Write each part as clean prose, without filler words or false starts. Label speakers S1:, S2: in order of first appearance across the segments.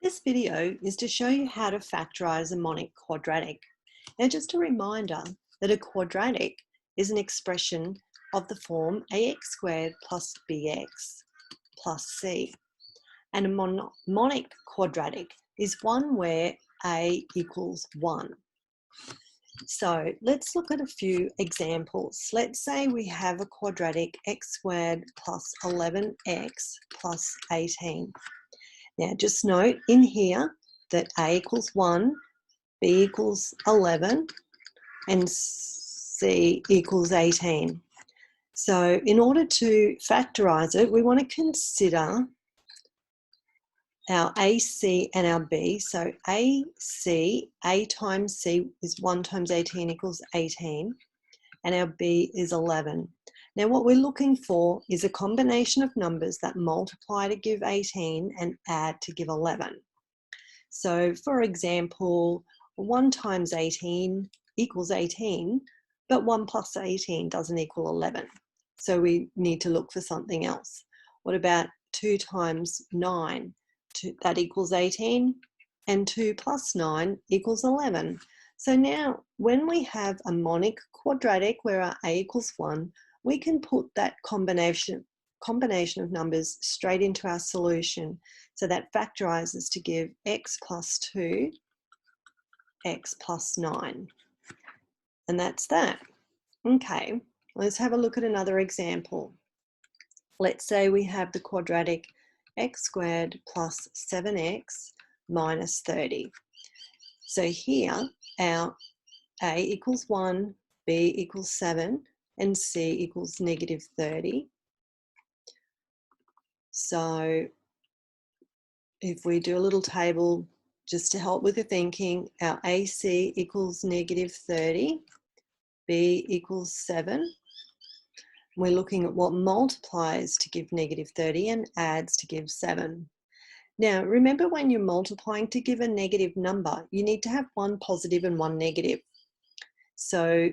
S1: This video is to show you how to factorise a monic quadratic. Now, just a reminder that a quadratic is an expression of the form ax squared plus bx plus c. And a monic quadratic is one where a equals 1. So let's look at a few examples. Let's say we have a quadratic x squared plus 11x plus 18. Now just note in here that a equals 1, b equals 11 and c equals 18. So in order to factorise it, we want to consider our AC and our B. So AC, A times C is 1 times 18 equals 18, and our B is 11. Now what we're looking for is a combination of numbers that multiply to give 18 and add to give 11. So for example, 1 times 18 equals 18, but 1 plus 18 doesn't equal 11. So we need to look for something else. What about 2 times 9? That equals 18, and 2 plus 9 equals 11. So now when we have a monic quadratic where our a equals 1, we can put that combination of numbers straight into our solution. So that factorizes to give x plus 2, x plus 9. And that's that. Okay, let's have a look at another example. Let's say we have the quadratic x squared plus 7x minus 30. So here our a equals 1, b equals 7, and c equals negative 30. So if we do a little table just to help with the thinking, our AC equals negative 30, b equals 7. We're looking at what multiplies to give negative 30 and adds to give 7. Now, remember when you're multiplying to give a negative number, you need to have one positive and one negative. So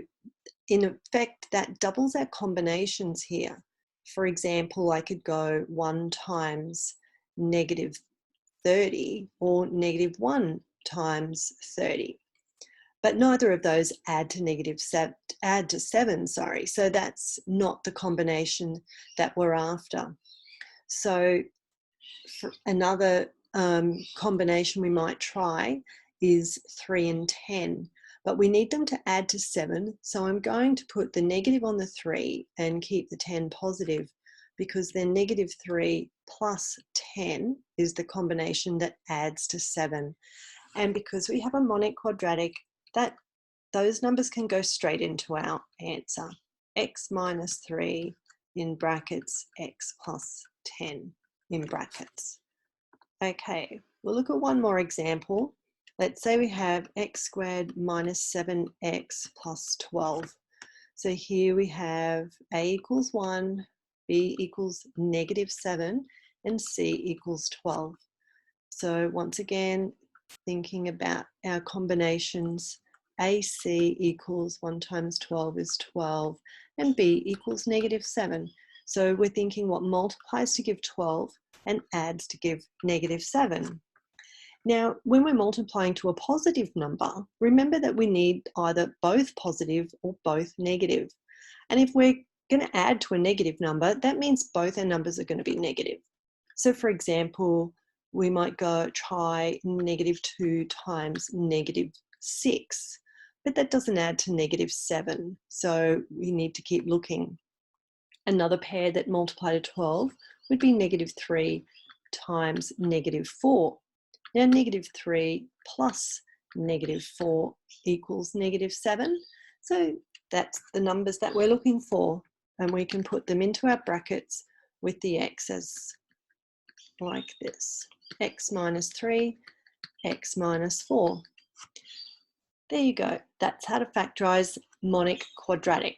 S1: in effect, that doubles our combinations here. For example, I could go 1 times negative 30 or negative 1 times 30. But neither of those add to 7, sorry. So that's not the combination that we're after. So for another combination we might try is 3 and 10, but we need them to add to 7. So I'm going to put the negative on the 3 and keep the 10 positive, because then negative 3 plus 10 is the combination that adds to 7. And because we have a monic quadratic, those numbers can go straight into our answer. X minus 3 in brackets, x plus 10 in brackets. Okay, we'll look at one more example. Let's say we have x squared minus 7x plus 12. So here we have a equals 1, b equals negative 7, and c equals 12. So once again, thinking about our combinations, AC equals 1 times 12 is 12, and B equals negative 7. So we're thinking what multiplies to give 12 and adds to give negative 7. Now, when we're multiplying to a positive number, remember that we need either both positive or both negative. And if we're going to add to a negative number, that means both our numbers are going to be negative. So for example, we might try negative 2 times negative 6, but that doesn't add to negative 7. So we need to keep looking. Another pair that multiply to 12 would be negative 3 times negative 4. Now negative 3 plus negative 4 equals negative 7. So that's the numbers that we're looking for, and we can put them into our brackets with the x's like this. X minus 3, x minus 4. There you go. That's how to factorise monic quadratic.